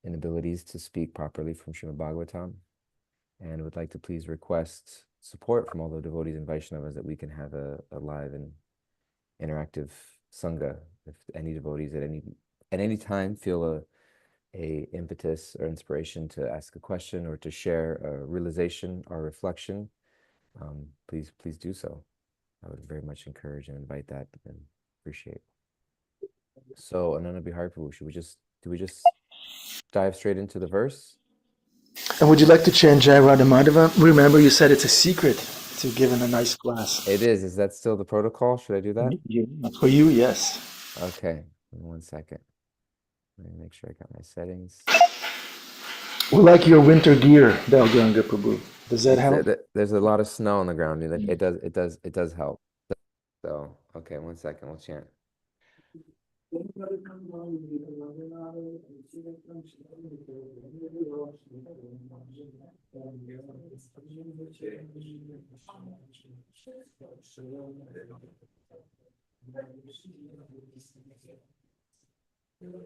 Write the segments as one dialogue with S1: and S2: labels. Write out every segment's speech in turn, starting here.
S1: inabilities to speak properly from Srimad Bhagavatam, and would like to please request support from all the devotees and Vaishnavas that we can have a live and interactive Sangha. If any devotees at any time feel a impetus or inspiration to ask a question or to share a realization or reflection, please do so. I would very much encourage and invite that and appreciate. So, Ananda Bihar Prabhu, do we just dive straight into the verse?
S2: And would you like to chant Jai Radha Madhava? Remember, you said it's a secret to give in a nice class.
S1: It is. Is that still the protocol? Should I do that?
S2: For you, yes.
S1: Okay. 1 second. Let me make sure I got my settings.
S2: We like your winter gear, Dayal Gauranga Prabhu. Does that help?
S1: There's a lot of snow on the ground. It does help. So, okay, 1 second. We'll chant.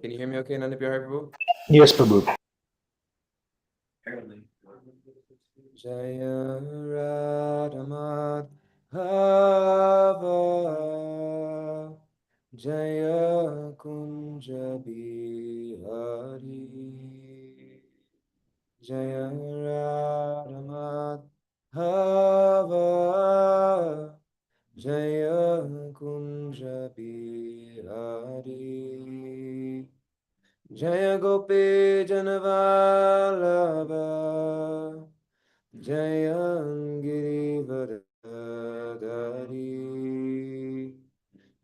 S1: Can you hear me okay, Nanda Bihar Prabhu?
S2: Yes, Prabhu.
S1: Jaya Radha Madhava Jaya Kunja Bihari Jaya Radha Madhava Jaya Kunja Bihari Jaya Gopi Janavallabha Jaya Girivardhari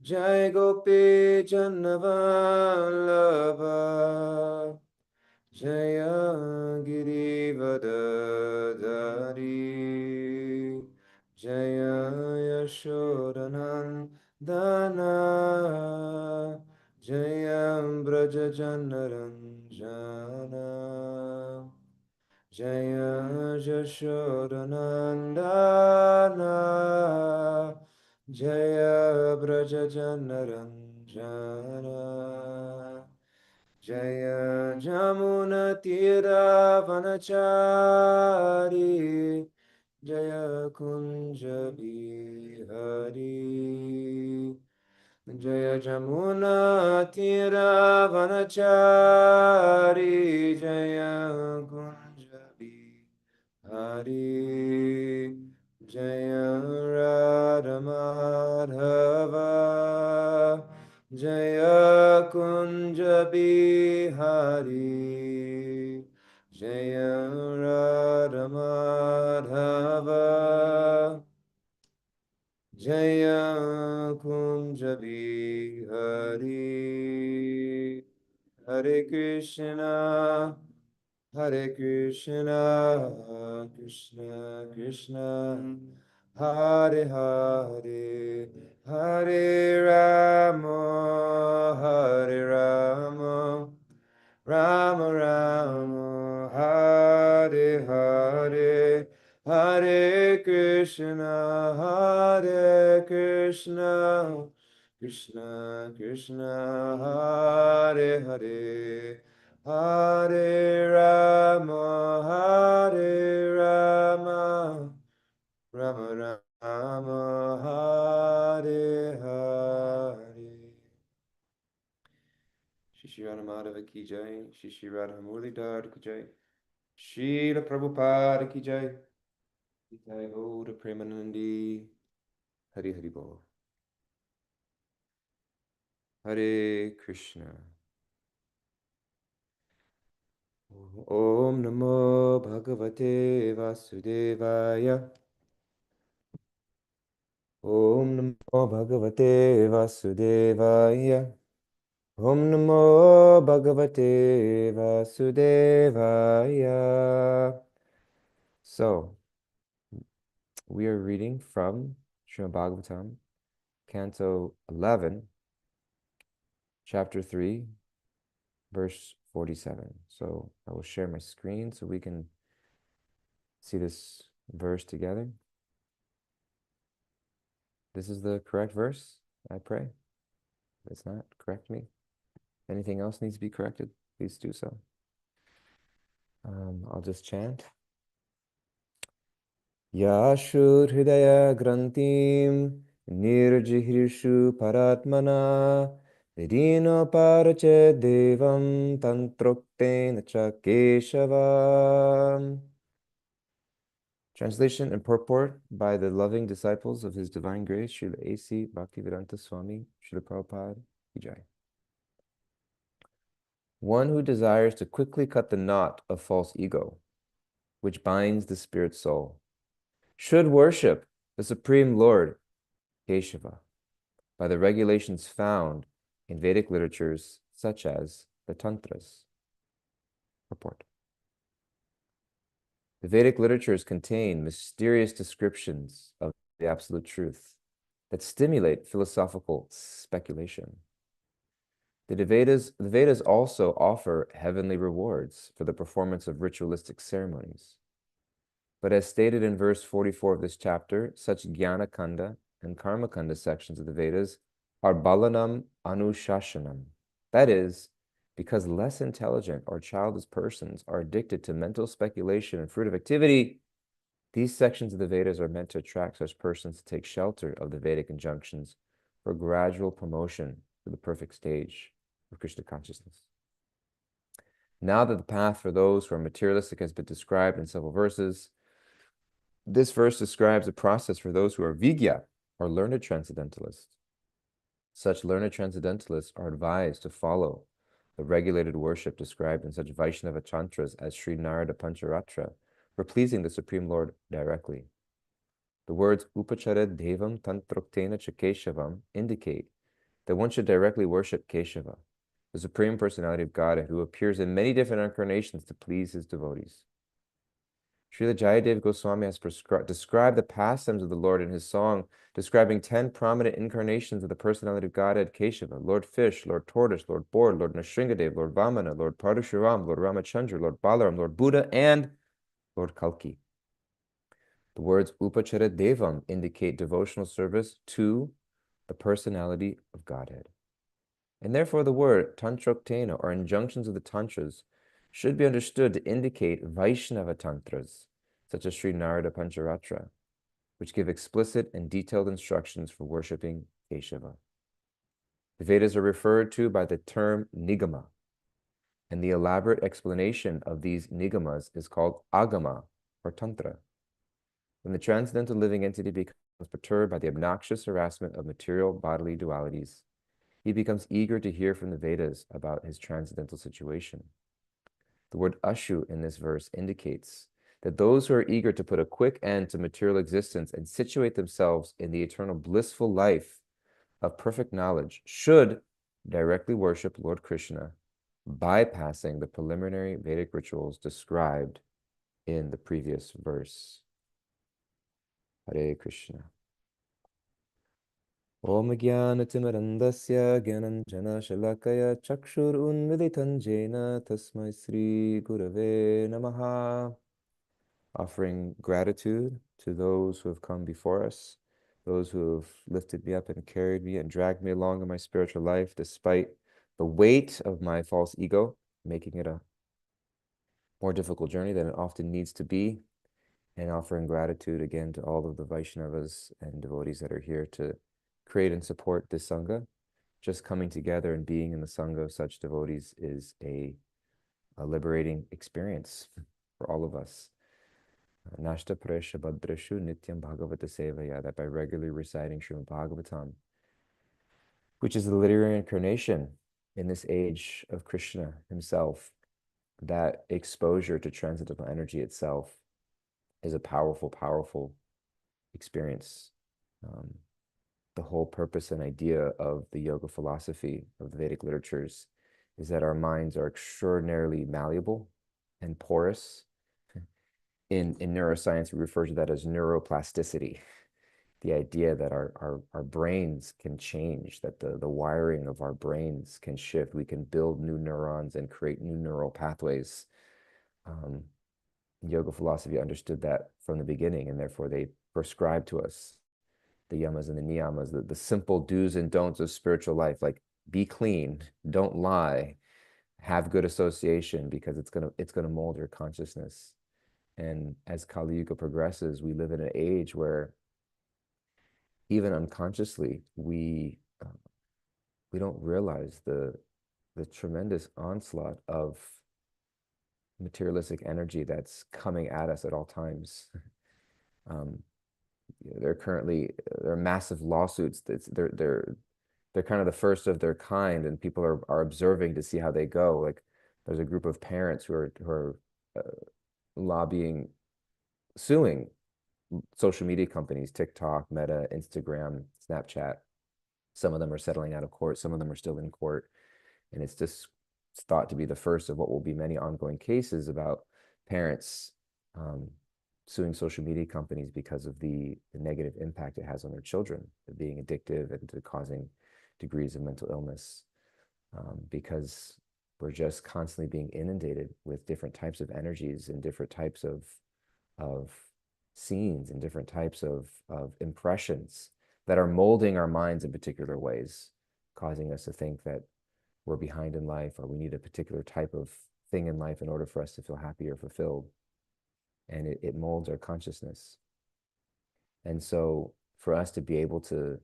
S1: Jaya Gopi Janavallabha Jaya Girivardhari Jaya Yashodanandana Jaya Braja Janaranjana Jaya Jashodanandana Jaya Braja Janaranjana Jaya Jamuna Tira Vanachari Jaya Kunja Bihari Jaya Jamuna Tira Vanachari Jaya Kunja Bihari Jaya Radha Madhava Jaya Kunja Bihari Jaya Radha Madhava Jaya Kunja Bihari Hare Krishna Hare Krishna Krishna Krishna Hare Hare Hare Rama Hare Rama Rama Rama Hare Hare Hare Krishna Hare Krishna Krishna Krishna Hare Hare Hare Rama Hare Rama Rama Rama Hare Hare. Shri Radha Madhava ki jai, Shri Radha Murlidhar ki jai, Srila Prabhupada ki jai, Jai Gaura Premanandi, Hari Hari Bol. Hare Krishna. Om Namo Bhagavate Vasudevaya. Om Namo Bhagavate Vasudevaya. Om Namo Bhagavate Vasudevaya. So, we are reading from Srimad Bhagavatam, Canto 11, Chapter 3, Verse 47. So I will share my screen so we can see this verse together. This is the correct verse, I pray. If it's not, correct me. Anything else needs to be corrected, please do so. I'll just chant. Yashur Hridaya Grantim Nirjihrishu Paratmana Dino Parache Devam Tantrokten Chakeshavam. Translation and purport by the loving disciples of His Divine Grace, Srila A.C. Bhaktivedanta Swami, Srila Prabhupada, Vijay. One who desires to quickly cut the knot of false ego, which binds the spirit soul, should worship the Supreme Lord, Keshava, by the regulations found in Vedic literatures such as the Tantras. Purport. The Vedic literatures contain mysterious descriptions of the absolute truth that stimulate philosophical speculation. The Vedas also offer heavenly rewards for the performance of ritualistic ceremonies. But as stated in verse 44 of this chapter, such Jnana Kanda and Karma Kanda sections of the Vedas are balanam anushashanam. That is, because less intelligent or childish persons are addicted to mental speculation and fruitive activity, these sections of the Vedas are meant to attract such persons to take shelter of the Vedic injunctions for gradual promotion to the perfect stage of Krishna consciousness. Now that the path for those who are materialistic has been described in several verses, this verse describes a process for those who are Vigya, or learned transcendentalists. Such learned transcendentalists are advised to follow the regulated worship described in such Vaishnava chantras as Sri Narada Pancharatra for pleasing the Supreme Lord directly. The words Upachara Devam Tantroktena Chakeshavam indicate that one should directly worship Keshava, the Supreme Personality of Godhead, who appears in many different incarnations to please his devotees. Srila Jayadev Goswami has described the pastimes of the Lord in his song, describing 10 prominent incarnations of the personality of Godhead Keshava: Lord Fish, Lord Tortoise, Lord Boar, Lord Nrsingadev, Lord Vamana, Lord Parashuram, Lord Ramachandra, Lord Balaram, Lord Buddha, and Lord Kalki. The words Upachara Devam indicate devotional service to the personality of Godhead. And therefore the word Tantroktena, or injunctions of the Tantras, should be understood to indicate Vaishnava Tantras, such as Sri Narada Pancharatra, which give explicit and detailed instructions for worshipping Keshava. The Vedas are referred to by the term Nigama, and the elaborate explanation of these Nigamas is called Agama, or Tantra. When the transcendental living entity becomes perturbed by the obnoxious harassment of material bodily dualities, he becomes eager to hear from the Vedas about his transcendental situation. The word ashu in this verse indicates that those who are eager to put a quick end to material existence and situate themselves in the eternal blissful life of perfect knowledge should directly worship Lord Krishna, bypassing the preliminary Vedic rituals described in the previous verse. Hare Krishna. Om Jnanatimirandasya Gyananjana Shalakaya Chakshur Unmilitan Jena Tasmai Sri Gurave Namaha. Offering gratitude to those who have come before us, those who have lifted me up and carried me and dragged me along in my spiritual life despite the weight of my false ego, making it a more difficult journey than it often needs to be. And offering gratitude again to all of the Vaishnavas and devotees that are here to create and support this Sangha. Just coming together and being in the Sangha of such devotees is a liberating experience for all of us. Nashta Presha Bhadrashu Nityam Bhagavata Sevaya, that by regularly reciting Srimad Bhagavatam, which is the literary incarnation in this age of Krishna himself, that exposure to transcendental energy itself is a powerful, powerful experience. The whole purpose and idea of the yoga philosophy of the Vedic literatures is that our minds are extraordinarily malleable and porous. In neuroscience, we refer to that as neuroplasticity. The idea that our brains can change, that the wiring of our brains can shift. We can build new neurons and create new neural pathways. Yoga philosophy understood that from the beginning, and therefore they prescribe to us the yamas and the niyamas, the simple do's and don'ts of spiritual life, like be clean, don't lie, have good association, because it's gonna mold your consciousness. And as Kali Yuga progresses, we live in an age where even unconsciously we don't realize the tremendous onslaught of materialistic energy that's coming at us at all times. um, there are massive lawsuits. They're kind of the first of their kind, and people are observing to see how they go. Like, there's a group of parents who are lobbying, suing social media companies, TikTok, Meta, Instagram, Snapchat. Some of them are settling out of court. Some of them are still in court. And it's thought to be the first of what will be many ongoing cases about parents um, suing social media companies because of the negative impact it has on their children, being addictive and to causing degrees of mental illness, because we're just constantly being inundated with different types of energies and different types of scenes and different types of impressions that are molding our minds in particular ways, causing us to think that we're behind in life, or we need a particular type of thing in life in order for us to feel happy or fulfilled. And it molds our consciousness. And so for us to be able to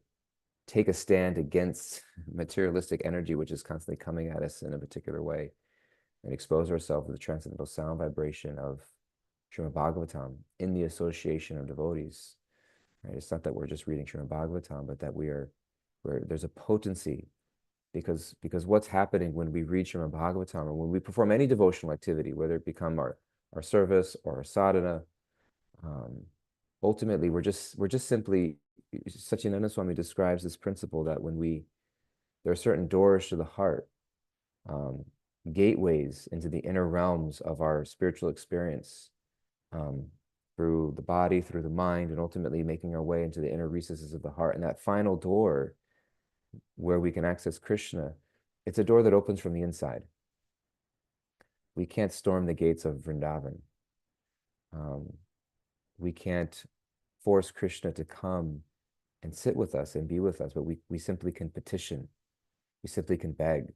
S1: take a stand against materialistic energy, which is constantly coming at us in a particular way, and expose ourselves to the transcendental sound vibration of Srimad Bhagavatam in the association of devotees. Right? It's not that we're just reading Srimad Bhagavatam, but that where there's a potency, because what's happening when we read Srimad Bhagavatam, or when we perform any devotional activity, whether it become our service or our sadhana, ultimately we're just simply, Satchidananda Swami describes this principle that there are certain doors to the heart, um, gateways into the inner realms of our spiritual experience, um, through the body, through the mind, and ultimately making our way into the inner recesses of the heart. And that final door where we can access Krishna, it's a door that opens from the inside. We can't storm the gates of Vrindavan. We can't force Krishna to come and sit with us and be with us, but we simply can petition. We simply can beg.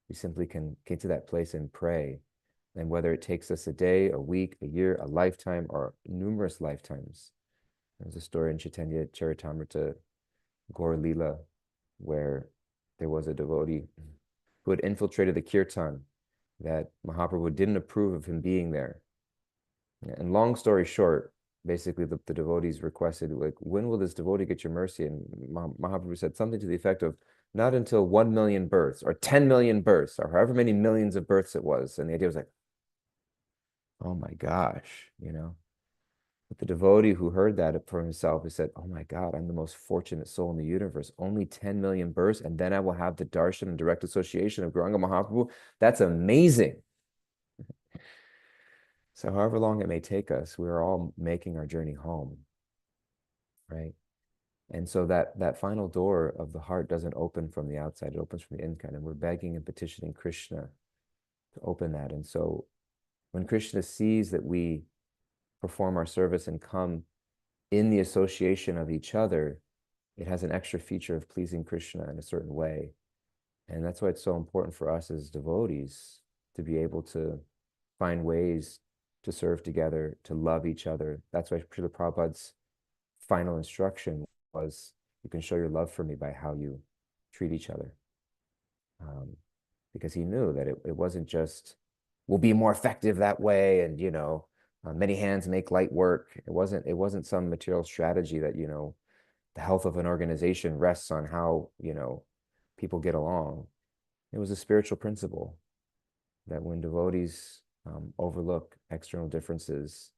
S1: We simply can get to that place and pray. And whether it takes us a day, a week, a year, a lifetime, or numerous lifetimes. There's a story in Chaitanya Charitamrita, Gaur Lila, where there was a devotee who had infiltrated the kirtan, that Mahaprabhu didn't approve of him being there. And long story short, basically the devotees requested, like, when will this devotee get your mercy? And Mahaprabhu said something to the effect of, not until 1 million births or 10 million births or however many millions of births it was. And the idea was like, oh my gosh, But the devotee who heard that for himself, he said, oh my God, I'm the most fortunate soul in the universe. Only 10 million births, and then I will have the darshan and direct association of Gauranga Mahaprabhu. That's amazing. So however long it may take us, we're all making our journey home, right? And so that final door of the heart doesn't open from the outside, it opens from the inside. And we're begging and petitioning Krishna to open that. And so when Krishna sees that we perform our service and come in the association of each other, it has an extra feature of pleasing Krishna in a certain way. And that's why it's so important for us as devotees to be able to find ways to serve together, to love each other. That's why Srila Prabhupada's final instruction was, you can show your love for me by how you treat each other. Because he knew that it wasn't just, we'll be more effective that way, and many hands make light work. It wasn't some material strategy that the health of an organization rests on how people get along. It was a spiritual principle that when devotees overlook external differences,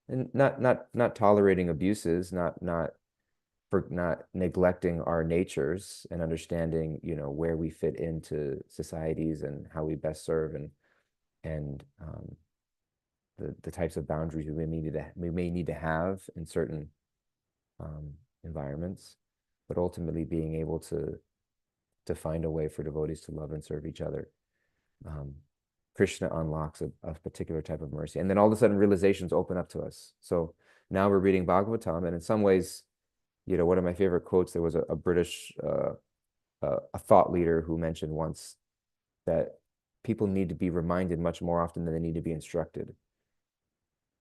S1: and not tolerating abuses, not neglecting our natures, and understanding where we fit into societies and how we best serve, and the types of boundaries we may need to have in certain environments, but ultimately being able to find a way for devotees to love and serve each other. Krishna unlocks a particular type of mercy, and then all of a sudden realizations open up to us. So now we're reading Bhagavatam, and in some ways, one of my favorite quotes, there was a British a thought leader who mentioned once that people need to be reminded much more often than they need to be instructed.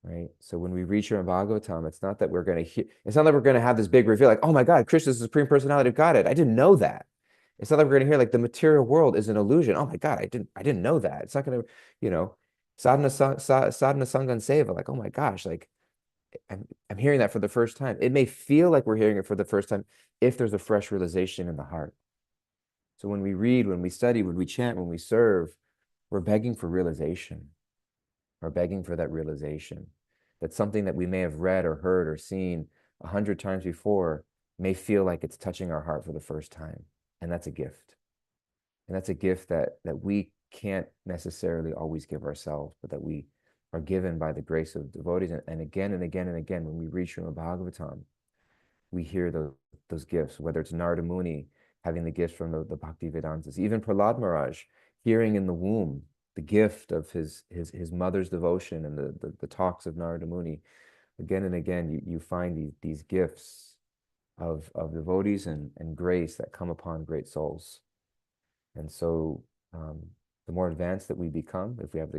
S1: Right. So when we read Srimad Bhagavatam, it's not that we're going to hear, it's not that we're going to have this big reveal, like, oh my God, Krishna is the Supreme Personality of Godhead. I didn't know that. It's not that we're going to hear like the material world is an illusion. Oh my God, I didn't know that. It's not going to, you know, sadhana sanga and seva, like, oh my gosh, like I'm hearing that for the first time. It may feel like we're hearing it for the first time if there's a fresh realization in the heart. So when we read, when we study, when we chant, when we serve, we're begging for realization. We're begging for that realization that something that we may have read or heard or seen 100 times before may feel like it's touching our heart for the first time. And that's a gift. And that's a gift that we can't necessarily always give ourselves, but that we are given by the grace of devotees. And again and again and again, when we read Srimad Bhagavatam, we hear those gifts, whether it's Narada Muni having the gifts from the Bhakti Vedantas, even Prahlad Maharaj hearing in the womb the gift of his mother's devotion and the talks of Narada Muni. Again and again, you find these gifts of devotees and grace that come upon great souls. And so the more advanced that we become, if we have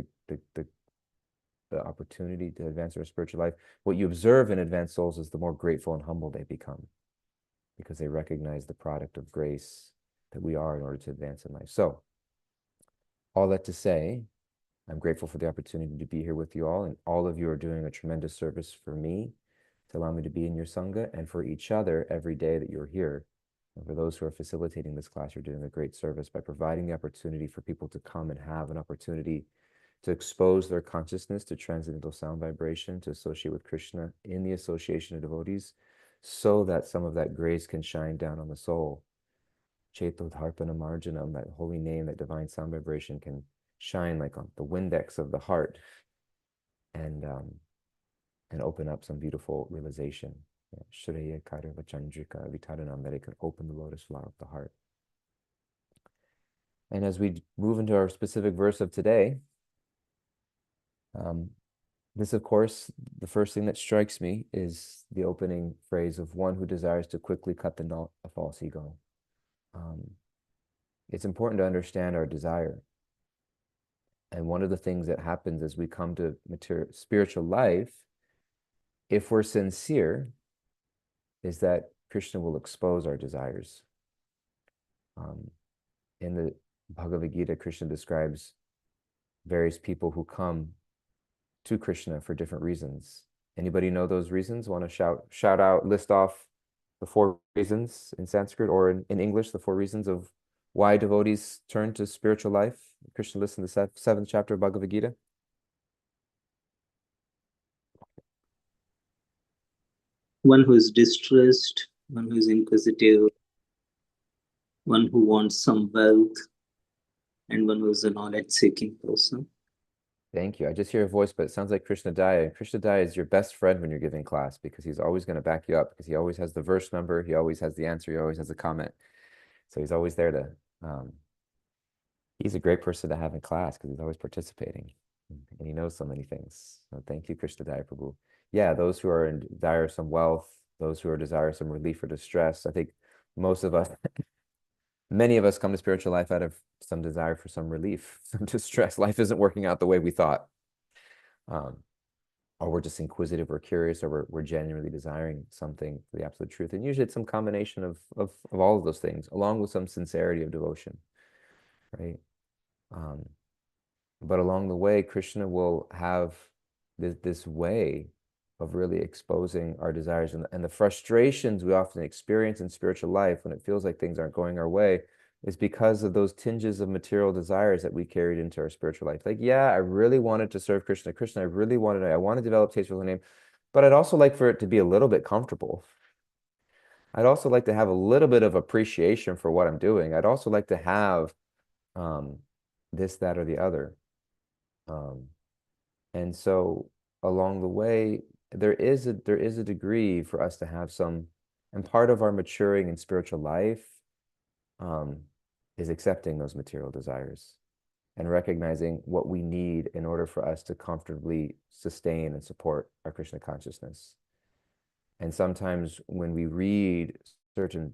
S1: the opportunity to advance our spiritual life, what you observe in advanced souls is the more grateful and humble they become, because they recognize the product of grace that we are in order to advance in life. So, all that to say, I'm grateful for the opportunity to be here with you all, and all of you are doing a tremendous service for me to allow me to be in your Sangha, and for each other every day that you're here. And for those who are facilitating this class, you're doing a great service by providing the opportunity for people to come and have an opportunity to expose their consciousness to transcendental sound vibration, to associate with Krishna in the association of devotees, so that some of that grace can shine down on the soul. Chetodharpana Marjanam, that holy name, that divine sound vibration can shine like on the Windex of the heart and open up some beautiful realization. Shreya Karava Chandrika Vitaranam, that it can open the lotus flower of the heart. And as we move into our specific verse of today, this, of course, the first thing that strikes me is the opening phrase of one who desires to quickly cut the knot of false ego. It's important to understand our desire. And one of the things that happens as we come to spiritual life, if we're sincere, is that Krishna will expose our desires. In the Bhagavad Gita, Krishna describes various people who come to Krishna for different reasons. Anybody know those reasons? Want to shout out, list off the 4 reasons in Sanskrit, or in English, the 4 reasons of why devotees turn to spiritual life? Krishna lists in the 7th chapter of Bhagavad Gita.
S3: One who is distressed, one who is inquisitive, one who wants some wealth, and one who is a knowledge-seeking person.
S1: Thank you. I just hear a voice, but it sounds like Krishna Daya. Krishna Daya is your best friend when you're giving class, because he's always going to back you up, because he always has the verse number, he always has the answer, he always has a comment. So he's always there to, he's a great person to have in class because he's always participating and he knows so many things. So thank you, Krishna Daya Prabhu. Yeah, those who are in desire of some wealth, those who are desire some relief or distress. I think most of us, many of us come to spiritual life out of some desire for some relief, some distress. Life isn't working out the way we thought. Or we're just inquisitive or curious, or we're genuinely desiring something for the absolute truth. And usually it's some combination of all of those things, along with some sincerity of devotion, right? But along the way, Krishna will have this way of really exposing our desires and the frustrations we often experience in spiritual life when it feels like things aren't going our way is because of those tinges of material desires that we carried into our spiritual life. Like, yeah, I really wanted to serve Krishna. I really wanted it. I want to develop taste for the name, but I'd also like for it to be a little bit comfortable. I'd also like to have a little bit of appreciation for what I'm doing. I'd also like to have this, that, or the other. And so along the way, there is a degree for us to have some, and part of our maturing in spiritual life is accepting those material desires and recognizing what we need in order for us to comfortably sustain and support our Krishna consciousness. And sometimes when we read certain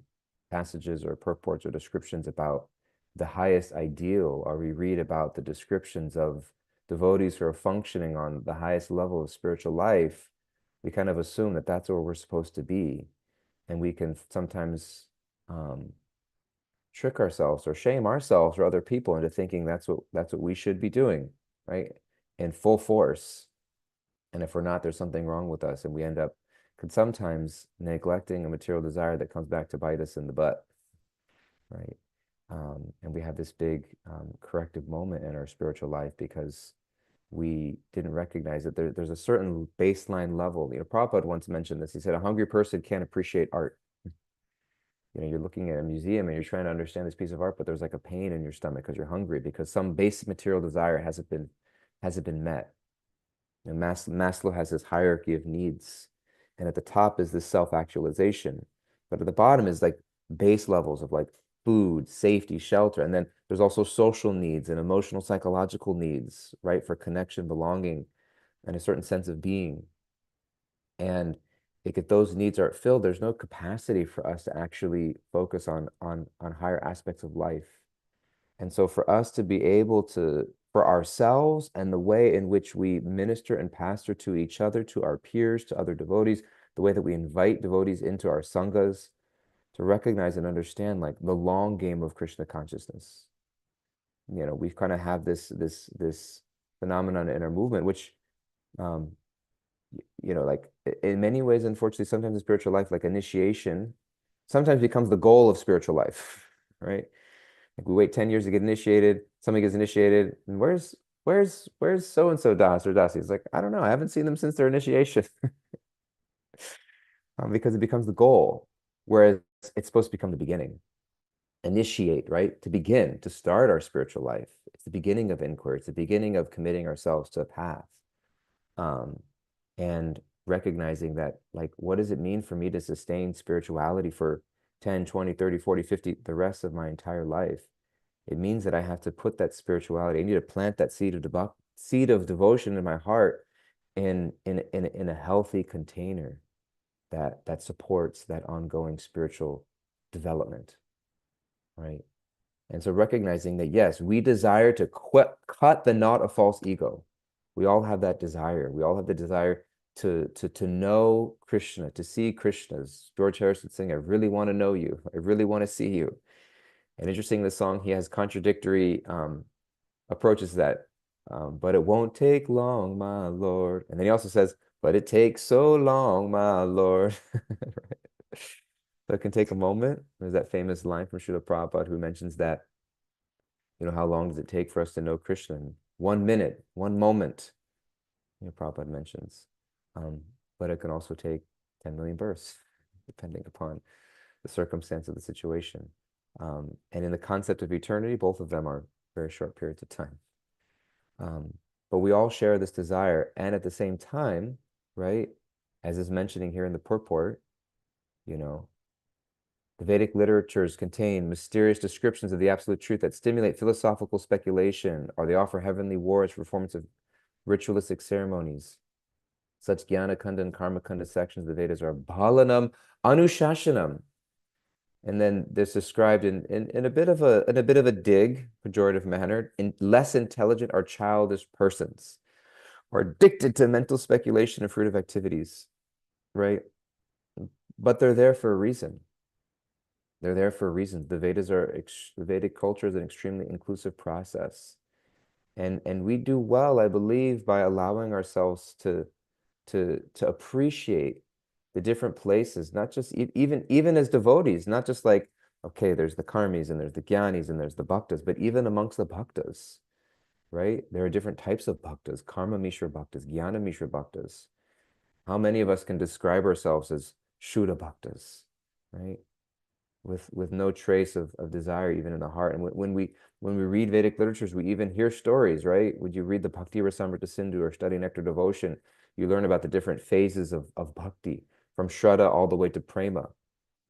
S1: passages or purports or descriptions about the highest ideal, or we read about the descriptions of devotees who are functioning on the highest level of spiritual life, we kind of assume that that's where we're supposed to be. And we can sometimes trick ourselves or shame ourselves or other people into thinking that's what we should be doing, right? In full force. And if we're not, there's something wrong with us, and we end up sometimes neglecting a material desire that comes back to bite us in the butt, right? And we have this big corrective moment in our spiritual life because we didn't recognize that there's a certain baseline level. Prabhupada once mentioned this. He said, a hungry person can't appreciate art. You're looking at a museum and you're trying to understand this piece of art, but there's like a pain in your stomach because you're hungry, because some basic material desire hasn't been met. And Maslow has this hierarchy of needs, and at the top is this self-actualization, but at the bottom is like base levels of like food, safety, shelter, and then there's also social needs and emotional, psychological needs, right, for connection, belonging, and a certain sense of being. And if those needs aren't filled, there's no capacity for us to actually focus on higher aspects of life. And so for us to be able to, for ourselves and the way in which we minister and pastor to each other, to our peers, to other devotees, the way that we invite devotees into our sanghas, to recognize and understand like the long game of Krishna consciousness. We kind of have this phenomenon in our movement, which like in many ways, unfortunately, sometimes in spiritual life, like initiation, sometimes becomes the goal of spiritual life, right? Like we wait 10 years to get initiated, somebody gets initiated, and where's so-and-so das or dasi? It's like, I don't know, I haven't seen them since their initiation. Because it becomes the goal, whereas it's supposed to become the beginning. Initiate, right? To begin, to start our spiritual life. It's the beginning of inquiry. It's the beginning of committing ourselves to a path. And recognizing that, like, what does it mean for me to sustain spirituality for 10, 20, 30, 40, 50, the rest of my entire life? It means that I have to put that spirituality, I need to plant that seed of devotion in my heart in a healthy container that supports that ongoing spiritual development, right? And so recognizing that, yes, we desire to cut the knot of false ego. We all have that desire. We all have the desire to know Krishna, to see Krishna's. George Harrison would sing, I really want to know you. I really want to see you. And interesting, in the song, he has contradictory approaches to that. But it won't take long, my Lord. And then he also says, but it takes so long, my Lord. So it can take a moment. There's that famous line from Srila Prabhupada who mentions that, how long does it take for us to know Krishna? 1 minute, 1 moment, Prabhupada mentions. But it can also take 10 million births, depending upon the circumstance of the situation. And in the concept of eternity, both of them are very short periods of time. But we all share this desire. And at the same time, right, as is mentioning here in the purport, the Vedic literatures contain mysterious descriptions of the absolute truth that stimulate philosophical speculation, or they offer heavenly wars for performance of ritualistic ceremonies. Such Jnana Kunda and Karma Kunda sections of the Vedas are Bhalanam Anushashanam. And then this described in a bit of a dig, pejorative manner, in less intelligent or childish persons, or addicted to mental speculation and fruitive activities, right? But they're there for a reason. They're there for a reason. The Vedic culture is an extremely inclusive process. And we do well, I believe, by allowing ourselves to appreciate the different places, not just even as devotees, not just like, okay, there's the karmis and there's the jnanis and there's the bhaktas, but even amongst the bhaktas, right? There are different types of bhaktas, karma mishra bhaktas, jnana mishra bhaktas. How many of us can describe ourselves as Shuddha bhaktas, right? With no trace of desire even in the heart. And when we read Vedic literatures, we even hear stories, right? Would you read the Bhakti Rasamrita Sindhu or study Nectar Devotion, you learn about the different phases of bhakti, from Shraddha all the way to Prema.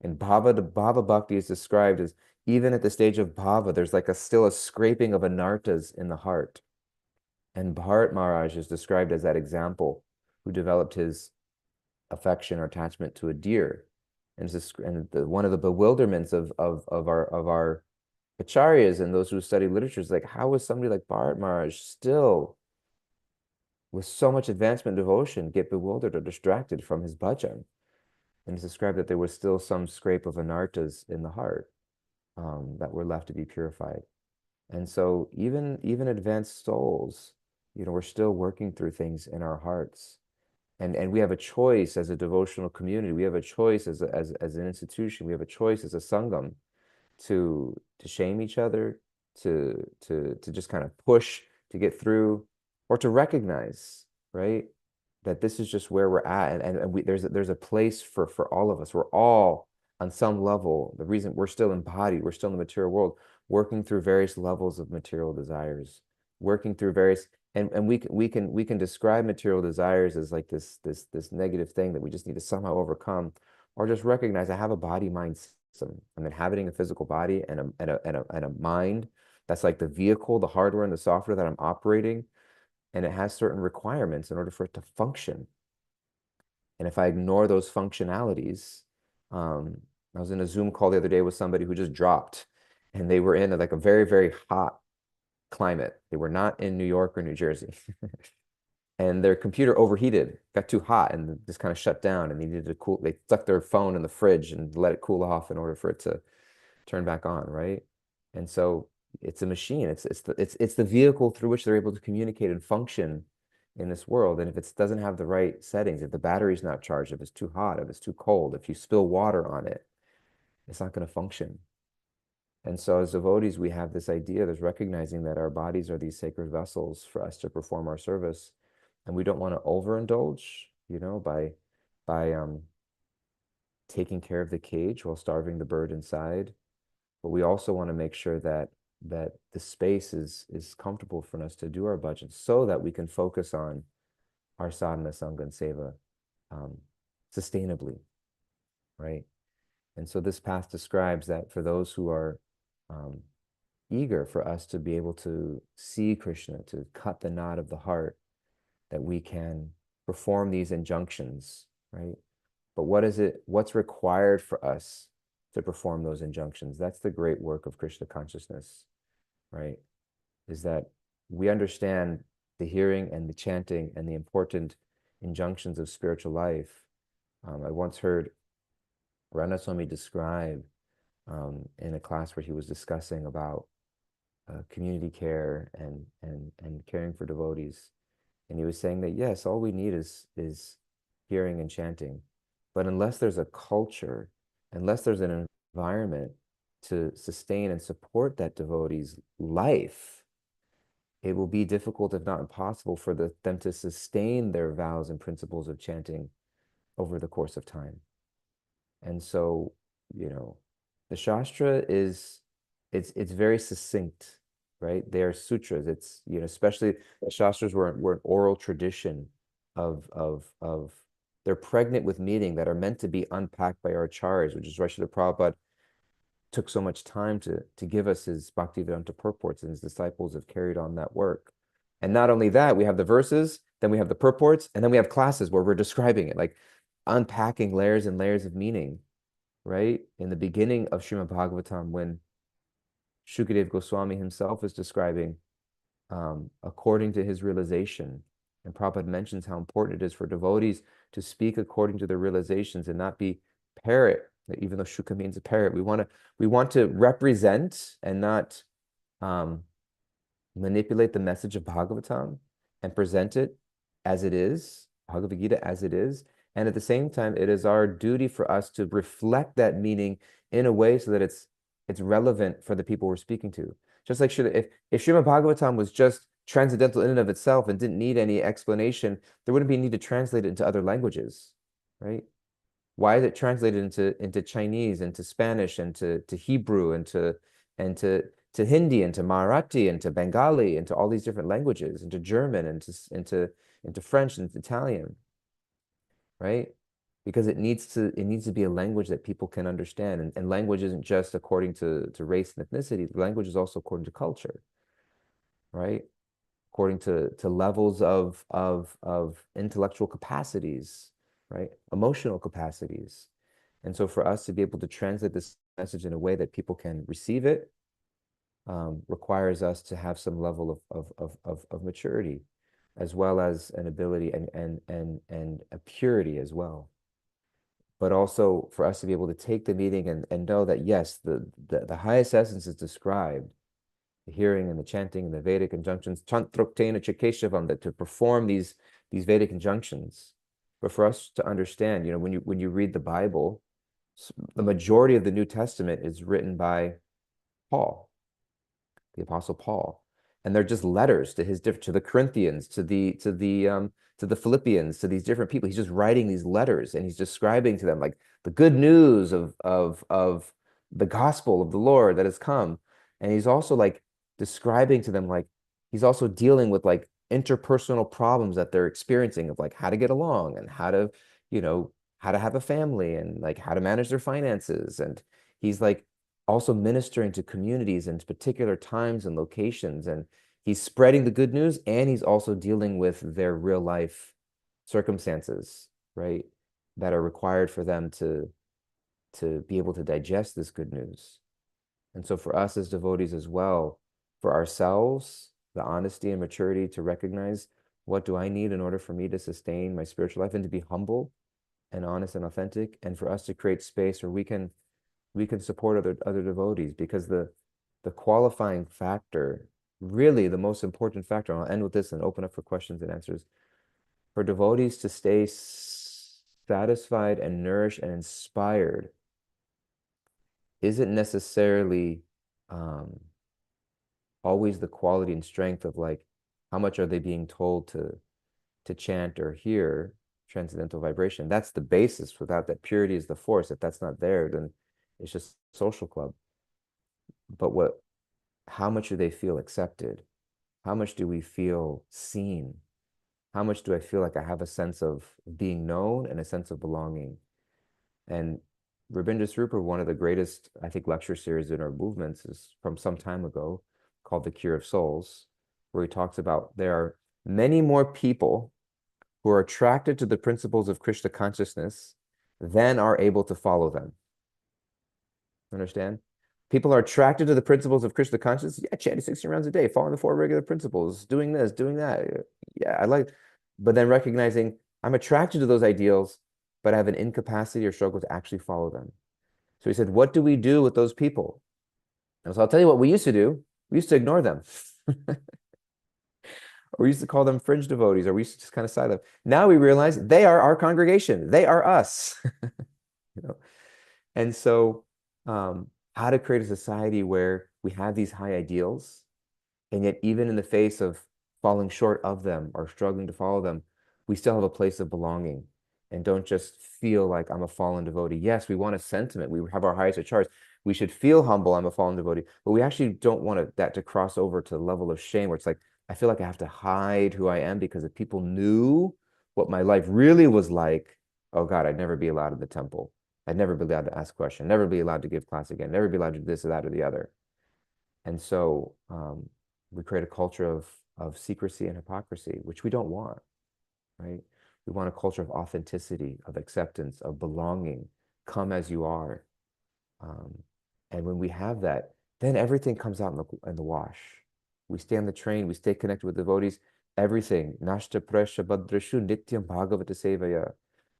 S1: And Bhava Bhakti is described as, even at the stage of Bhava, there's like still a scraping of anartas in the heart. And Bharat Maharaj is described as that example who developed his affection or attachment to a deer. And one of the bewilderments of our acharyas and those who study literature is like, how was somebody like Bharat Maharaj still, with so much advancement and devotion, get bewildered or distracted from his bhajan? And it's described that there was still some scrape of anartas in the heart that were left to be purified. And so even advanced souls, we're still working through things in our hearts. And we have a choice as a devotional community. We have a choice as an institution. We have a choice as a sangam to shame each other, to just kind of push to get through, or to recognize, right, that this is just where we're at, and there's a place for all of us. We're all on some level. The reason we're still embodied, we're still in the material world, working through various levels of material desires, working through various and we can describe material desires as like this negative thing that we just need to somehow overcome, or just recognize I have a body mind system. I'm inhabiting a physical body and a mind that's like the vehicle, the hardware and the software that I'm operating, and it has certain requirements in order for it to function. And if I ignore those functionalities, I was in a Zoom call the other day with somebody who just dropped, and they were in like a very, very hot climate. They were not in New York or New Jersey. And their computer overheated, got too hot, and just kind of shut down. And they needed to cool. They stuck their phone in the fridge and let it cool off in order for it to turn back on, right? And so it's a machine. It's the vehicle through which they're able to communicate and function in this world. And if it doesn't have the right settings, if the battery's not charged, if it's too hot, if it's too cold, if you spill water on it, it's not going to function. And so as devotees, we have this idea, there's recognizing that our bodies are these sacred vessels for us to perform our service. And we don't want to overindulge, by taking care of the cage while starving the bird inside. But we also want to make sure that the space is comfortable for us to do our bhajans, so that we can focus on our sadhana, sangha, and seva sustainably, right? And so this path describes that for those who are eager for us to be able to see Krishna, to cut the knot of the heart, that we can perform these injunctions, right? But what's required for us to perform those injunctions? That's the great work of Krishna consciousness, right? Is that we understand the hearing and the chanting and the important injunctions of spiritual life. I once heard Ranaswami describe in a class where he was discussing about community care and caring for devotees. And he was saying that, yes, all we need is hearing and chanting. But unless there's a culture, unless there's an environment to sustain and support that devotee's life, it will be difficult, if not impossible, for them to sustain their vows and principles of chanting over the course of time. And so, the Shastra it's very succinct, right? They are sutras. It's, especially the Shastras were an oral tradition of they're pregnant with meaning that are meant to be unpacked by our acharyas, which is why Srila Prabhupada took so much time to give us his Bhaktivedanta purports, and his disciples have carried on that work. And not only that, we have the verses, then we have the purports, and then we have classes where we're describing it, like unpacking layers and layers of meaning, right? In the beginning of Srimad Bhagavatam, when Shukadev Goswami himself is describing according to his realization. And Prabhupada mentions how important it is for devotees to speak according to their realizations and not be parrot, even though Shuka means a parrot. We want to represent and not manipulate the message of Bhagavatam and present it as it is, Bhagavad Gita as it is. And at the same time, it is our duty for us to reflect that meaning in a way so that it's relevant for the people we're speaking to. Just like if Srimad Bhagavatam was just transcendental in and of itself and didn't need any explanation, there wouldn't be a need to translate it into other languages, right? Why is it translated into Chinese, into Spanish, and to Hebrew, and to Hindi, and to Marathi, and to Bengali, and to all these different languages, into German, and into French, and Italian, right? Because it needs to be a language that people can understand. And language isn't just according to race and ethnicity. Language is also according to culture, right? According to levels of intellectual capacities, right? Emotional capacities. And so for us to be able to translate this message in a way that people can receive it requires us to have some level of maturity, as well as an ability and a purity as well. But also for us to be able to take the meeting and know that yes, the highest essence is described, the hearing and the chanting and the Vedic injunctions, chantroktena chakeshavam, that to perform these Vedic injunctions. But for us to understand, when you read the Bible, the majority of the New Testament is written by Paul, the Apostle Paul, and they're just letters to to the Corinthians, to the Philippians, to these different people. He's just writing these letters and he's describing to them like the good news of the gospel of the Lord that has come. And he's also like describing to them like he's also dealing with like interpersonal problems that they're experiencing of like how to get along and how to have a family and like how to manage their finances. And he's like also ministering to communities in particular times and locations. And he's spreading the good news and he's also dealing with their real life circumstances, right? That are required for them to be able to digest this good news. And so for us as devotees as well, for ourselves, the honesty and maturity to recognize what do I need in order for me to sustain my spiritual life and to be humble and honest and authentic, and for us to create space where we can support other devotees, because the qualifying factor, really the most important factor, and I'll end with this and open up for questions and answers, for devotees to stay satisfied and nourished and inspired isn't necessarily always the quality and strength of like how much are they being told to chant or hear transcendental vibration. That's the basis. Without that, purity is the force. If that's not there, then it's just social club. But how much do they feel accepted? How much do we feel seen? How much do I feel like I have a sense of being known and a sense of belonging? And Rabindra Srupa, one of the greatest, I think, lecture series in our movements is from some time ago called The Cure of Souls, where he talks about there are many more people who are attracted to the principles of Krishna consciousness than are able to follow them. Understand? People are attracted to the principles of Krishna consciousness. Yeah, chanting 16 rounds a day, following the 4 regular principles, doing this, doing that. Yeah, I like, but then recognizing I'm attracted to those ideals, but I have an incapacity or struggle to actually follow them. So he said, what do we do with those people? And so I'll tell you what we used to do. We used to ignore them. Or we used to call them fringe devotees, or we used to just kind of side them. Now we realize they are our congregation. They are us. you know? And so how to create a society where we have these high ideals, and yet even in the face of falling short of them or struggling to follow them, we still have a place of belonging and don't just feel like I'm a fallen devotee. Yes, we want a sentiment. We have our highest of charts. We should feel humble, I'm a fallen devotee, but we actually don't want that to cross over to the level of shame where it's like, I feel like I have to hide who I am, because if people knew what my life really was like, oh God, I'd never be allowed in the temple. I'd never be allowed to ask questions, never be allowed to give class again, never be allowed to do this or that or the other. And so we create a culture of secrecy and hypocrisy, which we don't want, right? We want a culture of authenticity, of acceptance, of belonging, come as you are. And when we have that, then everything comes out in the wash. We stay on the train, we stay connected with devotees, everything. Nashta presha bhadrashu nityam bhagavata sevaya.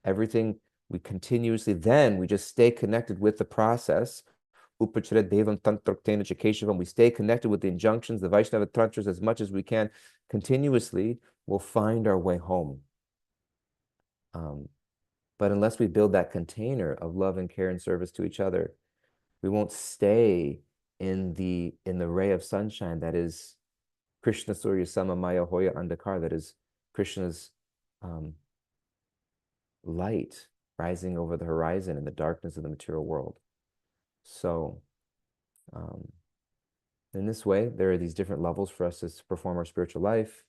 S1: Everything we continuously, then we just stay connected with the process. Upachara devam tantraktena chakeshavam. We stay connected with the injunctions, the Vaishnava tantras as much as we can. Continuously, we'll find our way home. But unless we build that container of love and care and service to each other, we won't stay in the ray of sunshine that is Krishna Surya Sama Maya Hoya Andakar, that is Krishna's light rising over the horizon in the darkness of the material world. So in this way, there are these different levels for us to perform our spiritual life,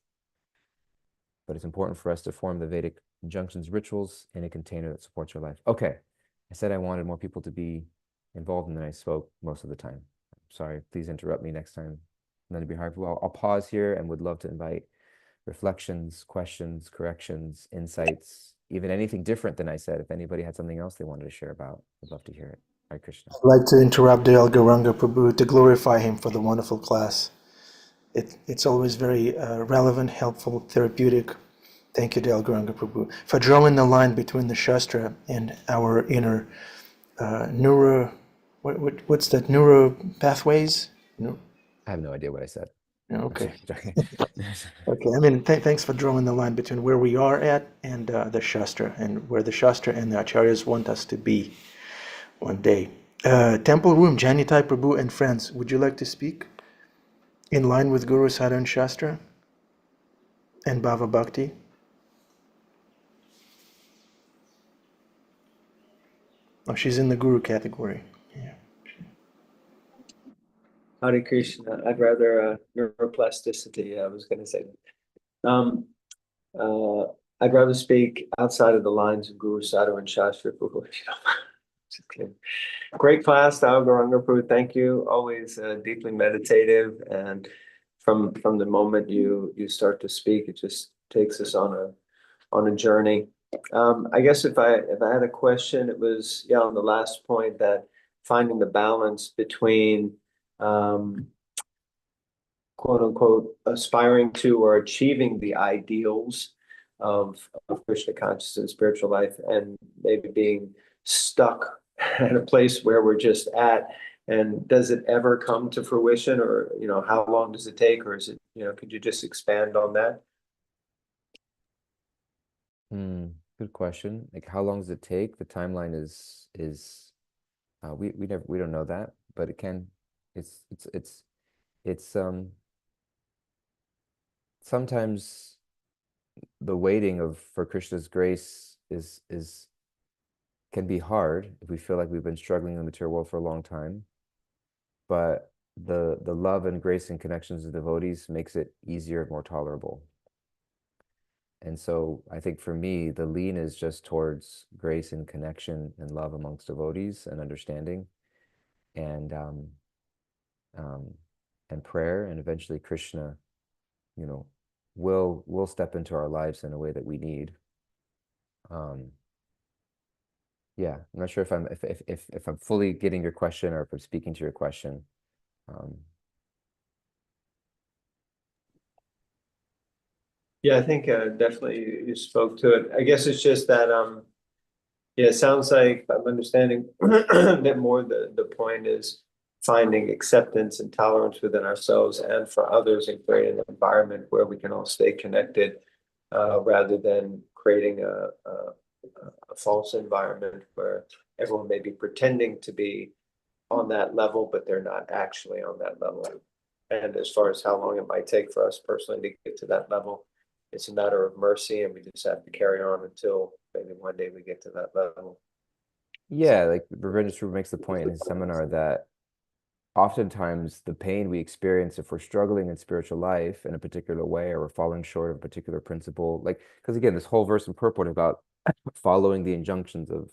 S1: but it's important for us to form the Vedic injunctions, rituals in a container that supports your life. Okay, I said I wanted more people to be involved, and then I spoke most of the time. Sorry, please interrupt me next time. And then it'd be hard. Well, I'll pause here and would love to invite reflections, questions, corrections, insights, even anything different than I said. If anybody had something else they wanted to share about, I'd love to hear it. Hare Krishna.
S2: I'd like to interrupt Dayal Gauranga Prabhu to glorify him for the wonderful class. It's always very relevant, helpful, therapeutic. Thank you, Dayal Gauranga Prabhu, for drawing the line between the Shastra and our inner what's that, neuro pathways? No,
S1: I have no idea what I said.
S2: no,
S1: I'm
S2: okay.
S1: joking.
S2: Okay, I mean, thanks for drawing the line between where we are at and the Shastra, and where the Shastra and the Acharyas want us to be one day. Temple Room, Janitai Prabhu and friends, would you like to speak in line with Guru Sadhana Shastra and Bhava Bhakti? Oh, she's in the Guru category. Yeah.
S4: Hare Krishna. I'd rather neuroplasticity. I was going to say. Um, I'd rather speak outside of the lines of Guru Sadhu and Shastra. If you don't mind. Just kidding. Great class, Dayal Gauranga Prabhu. Thank you. Always deeply meditative, and from the moment you start to speak, it just takes us on a journey. I guess if I had a question, it was on the last point, that finding the balance between quote unquote aspiring to or achieving the ideals of Krishna consciousness and spiritual life, and maybe being stuck at a place where we're just at. And does it ever come to fruition, or how long does it take, or is it, could you just expand on that?
S1: Good question. Like, how long does it take? The timeline is we don't know that, but it can. It's sometimes the waiting for Krishna's grace can be hard if we feel like we've been struggling in the material world for a long time. But the love and grace and connections of devotees makes it easier and more tolerable. And so I think for me, the lean is just towards grace and connection and love amongst devotees and understanding, and prayer, and eventually Krishna, will step into our lives in a way that we need. Yeah, I'm not sure if I'm fully getting your question, or if I'm speaking to your question.
S4: Yeah, I think definitely you spoke to it. I guess it's just that it sounds like I'm understanding that more the point is finding acceptance and tolerance within ourselves and for others, and creating an environment where we can all stay connected, rather than creating a false environment where everyone may be pretending to be on that level, but they're not actually on that level. And as far as how long it might take for us personally to get to that level, it's a matter of mercy, and we just have to carry on until maybe one day we get to that level.
S1: Yeah, like Ravindra Swami makes the point in his seminar that oftentimes the pain we experience if we're struggling in spiritual life in a particular way, or we're falling short of a particular principle, like, because again, this whole verse in purport about following the injunctions of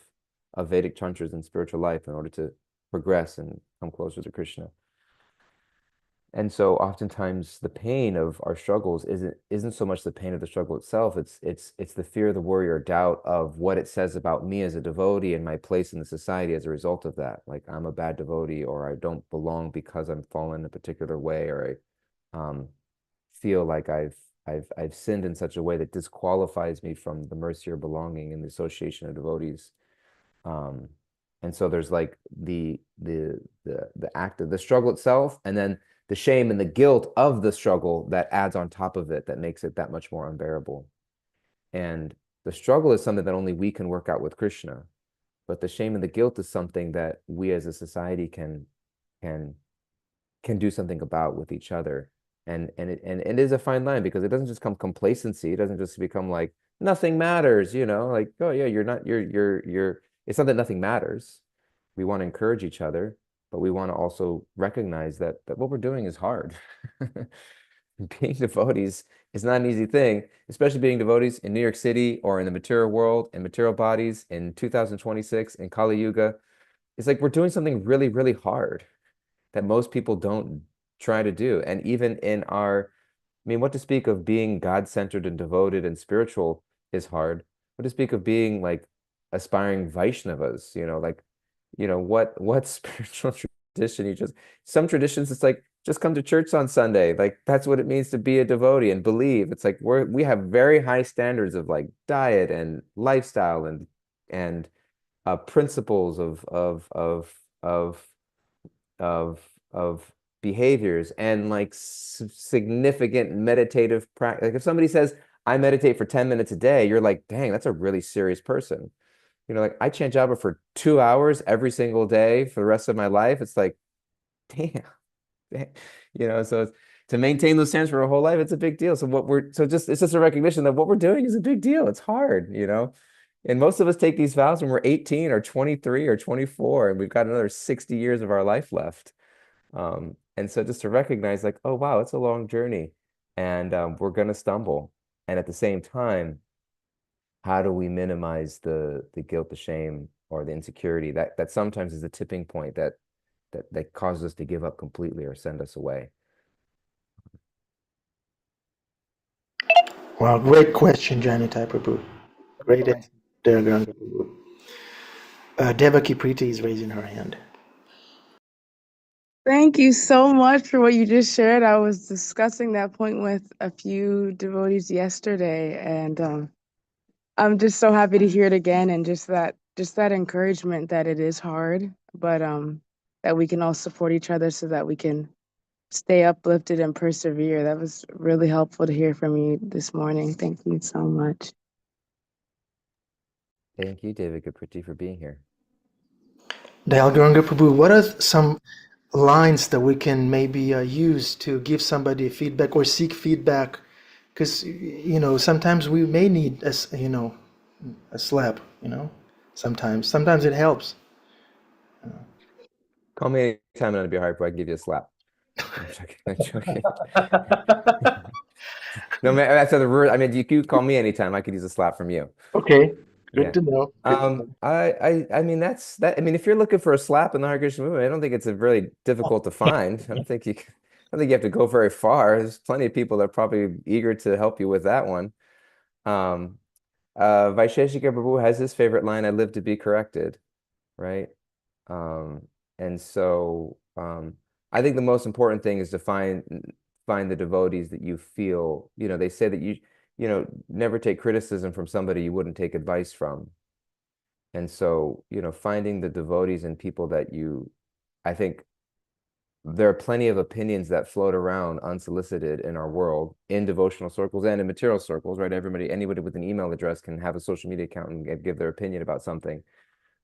S1: Vedic tantras in spiritual life in order to progress and come closer to Krishna. And so oftentimes the pain of our struggles isn't so much the pain of the struggle itself. It's the fear, the worry, or doubt of what it says about me as a devotee and my place in the society as a result of that. Like, I'm a bad devotee, or I don't belong because I'm fallen a particular way, or I feel like I've sinned in such a way that disqualifies me from the mercy or belonging in the association of devotees. And so there's like the act of the struggle itself, and then the shame and the guilt of the struggle that adds on top of it, that makes it that much more unbearable. And the struggle is something that only we can work out with Krishna, but the shame and the guilt is something that we as a society can do something about with each other. And it is a fine line, because it doesn't just come complacency. It doesn't just become like nothing matters, like, oh yeah, you're it's not that nothing matters. We want to encourage each other, but we want to also recognize that what we're doing is hard. Being devotees is not an easy thing, especially being devotees in New York City, or in the material world, in material bodies, in 2026, in Kali Yuga. It's like we're doing something really, really hard that most people don't try to do. And even in what to speak of being God-centered and devoted and spiritual is hard. What to speak of being like aspiring Vaishnavas, like what spiritual tradition you just, some traditions, it's like, just come to church on Sunday. Like, that's what it means to be a devotee and believe. It's like we have very high standards of like diet and lifestyle and principles of of of behaviors and like significant meditative practice. Like if somebody says, I meditate for 10 minutes a day, you're like, dang, that's a really serious person. Like I chant japa for 2 hours every single day for the rest of my life. It's like, damn, so to maintain those standards for a whole life, it's a big deal. So it's just a recognition that what we're doing is a big deal. It's hard. And most of us take these vows when we're 18 or 23 or 24, and we've got another 60 years of our life left. And so just to recognize like, oh, wow, it's a long journey and we're going to stumble. And at the same time, how do we minimize the guilt, the shame, or the insecurity that sometimes is the tipping point that causes us to give up completely or send us away?
S2: Wow, great question, Janitai Prabhu. Great answer, Dayal Gauranga Prabhu. Devaki Preeti is raising her hand.
S5: Thank you so much for what you just shared. I was discussing that point with a few devotees yesterday, and I'm just so happy to hear it again, and just that encouragement that it is hard, but that we can all support each other so that we can stay uplifted and persevere. That was really helpful to hear from you this morning. Thank you so much.
S1: Thank you, David Capriti, for being here.
S2: Dayal Gauranga Prabhu, what are some lines that we can maybe use to give somebody feedback or seek feedback? Because, sometimes we may need a slap. Sometimes it helps.
S1: Call me anytime and I'll be hard for I can give you a slap. I'm joking. I'm joking. No, man, that's the rule. I mean, you could call me anytime. I could use a slap from you.
S2: Okay,
S1: Yeah.
S2: good to know. Good to know.
S1: I mean, that's that. I mean, if you're looking for a slap in the Hare Krishna movement, I don't think it's a really difficult to find. I don't think you have to go very far. There's plenty of people that are probably eager to help you with that one. Um, Vaisheshika Prabhu has his favorite line, "I live to be corrected," right? And so I think the most important thing is to find the devotees that you feel, they say that never take criticism from somebody you wouldn't take advice from. And so, finding the devotees and people that I think there are plenty of opinions that float around unsolicited in our world, in devotional circles and in material circles, right? Anybody with an email address can have a social media account and give their opinion about something.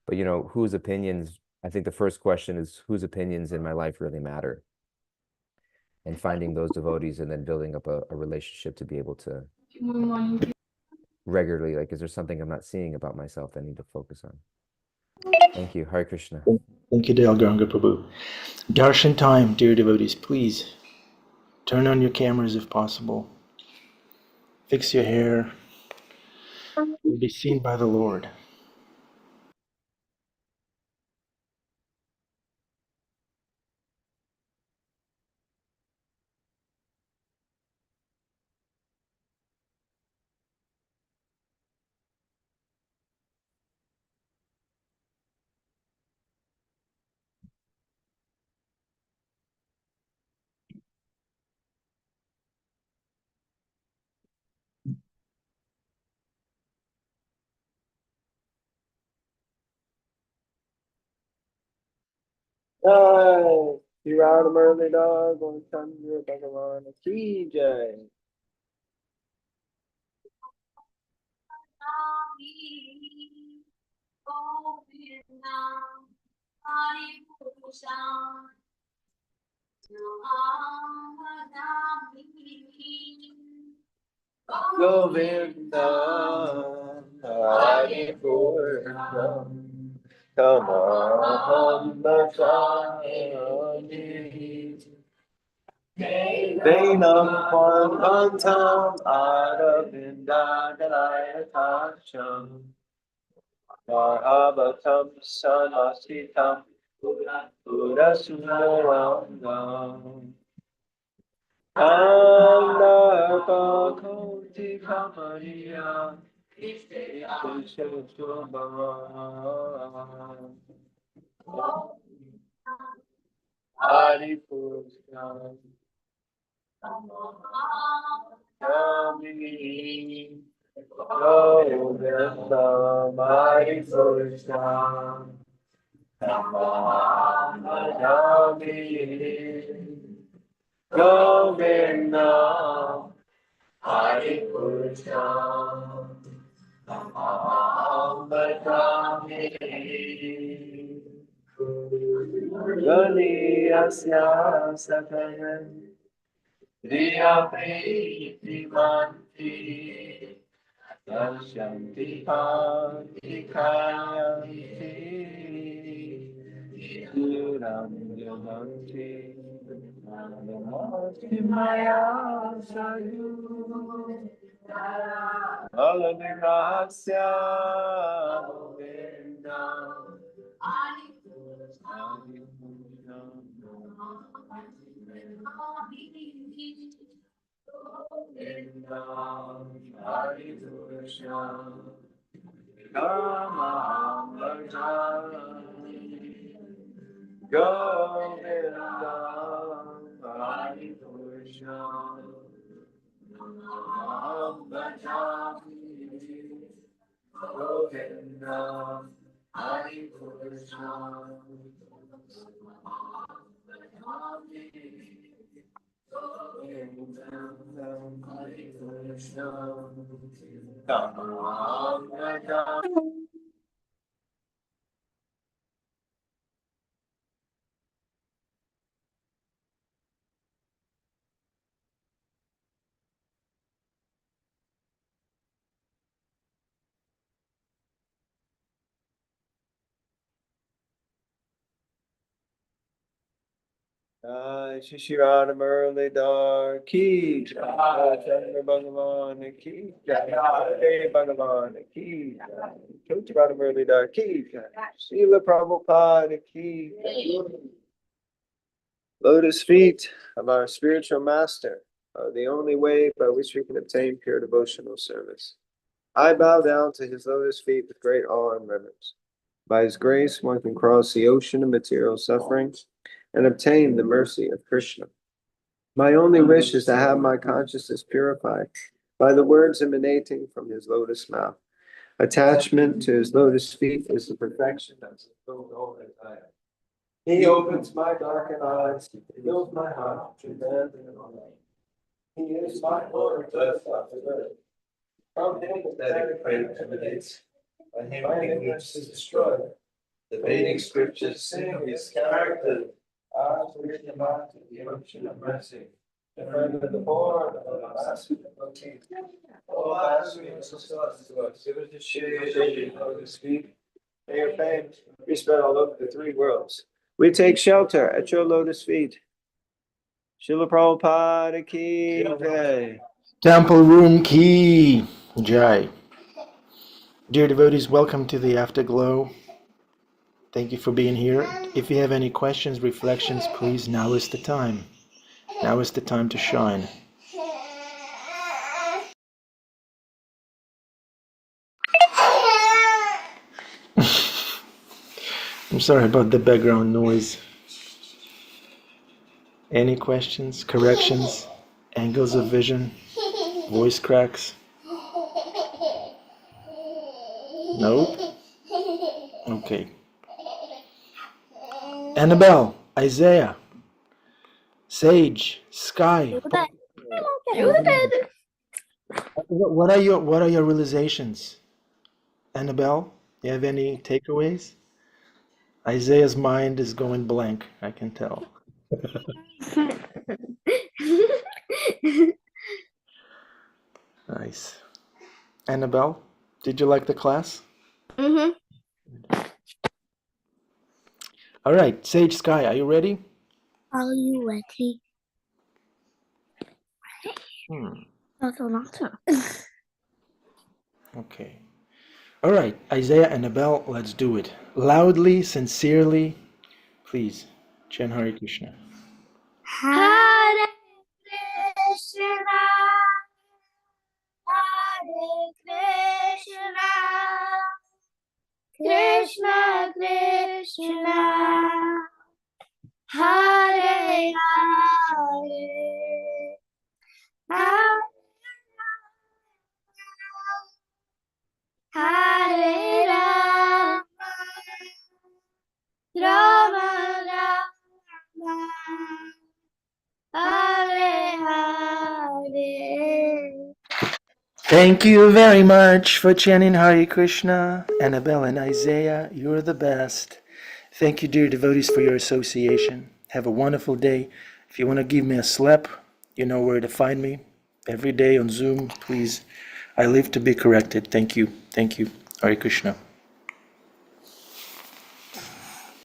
S1: But, whose opinions, I think the first question is whose opinions in my life really matter? And finding those devotees and then building up a relationship to be able to regularly, like, is there something I'm not seeing about myself that I need to focus on? Thank you. Hare Krishna.
S2: Thank you, Dayal Gauranga Prabhu. Darshan time, dear devotees. Please turn on your cameras if possible. Fix your hair. You'll be seen by the Lord.
S4: Jai Shri Ram Murli Guru Chandra Bhagavan Ki Jai. Govinda Hari Purnam Tamaham Bhajami Venam Kwantam Aravindanaya Tacham Mahavatam Sanasitam Purasunaram Anarpakoti Kamariya Isheshobhava Hari Krishna, Nami, Govinda, Hari Krishna, Nami, Govinda, Hari Krishna, Gani asya sakayan Diya priti manti Dasyanti panti Duram yamanti Namaste maya sayu Alanirasya Govinda Hari Krishna, Rama Govinda, Hari Krishna, Govinda, Hari Krishna, Shishirana Murli Dar Ki Jai, Chandra Bhagavan Ki Jai, Hey Bhagavan Ki Jai, Shishirana Murli Dar Ki Jai, Srila Prabhupada Ki Jai. Lotus feet of our spiritual master are the only way by which we can obtain pure devotional service. I bow down to his lotus feet with great awe and reverence. By his grace, one can cross the ocean of material suffering and obtain the mercy of Krishna. My only wish is to have my consciousness purified by the words emanating from his lotus mouth. Attachment to his lotus feet is the perfection that's fulfilled all the time. He opens my darkened eyes, he fills my heart to abandon and all. He is my Lord, blessed of the earth. From him pathetic praise emanates, by him ignorance is destroyed. The Vedic scriptures sing his character. Ours is the mind of the ocean of mercy. The friend of the poor, the master of the king. Oh, master, you are so close to us. Give us the shade of his feet. May your fame be spread all over the three worlds. We take shelter at your lotus feet. Srila Prabhupada ki jai.
S2: Temple Room Key Jai. Dear devotees, welcome to the Afterglow. Thank you for being here. If you have any questions, reflections, please, now is the time. Now is the time to shine. I'm sorry about the background noise. Any questions, corrections, angles of vision, voice cracks? Nope. Okay. Annabelle, Isaiah, Sage, Sky. What are your realizations? Annabelle, you have any takeaways? Isaiah's mind is going blank, I can tell. Nice. Annabelle, did you like the class?
S6: Mm-hmm.
S2: All right, Sage, Sky, are you ready?
S6: Are you ready? Not.
S2: Okay. All right, Isaiah, Annabelle, let's do it. Loudly, sincerely, please. Chant Hare Krishna.
S6: Hare Krishna, Hare Krishna, Krishna Krishna,
S2: Thank you very much for chanting Hare Krishna. Annabelle and Isaiah, you're the best. Thank you, dear devotees, for your association. Have a wonderful day. If you want to give me a slap, you know where to find me. Every day on Zoom, please. I live to be corrected. Thank you. Thank you. Hare Krishna.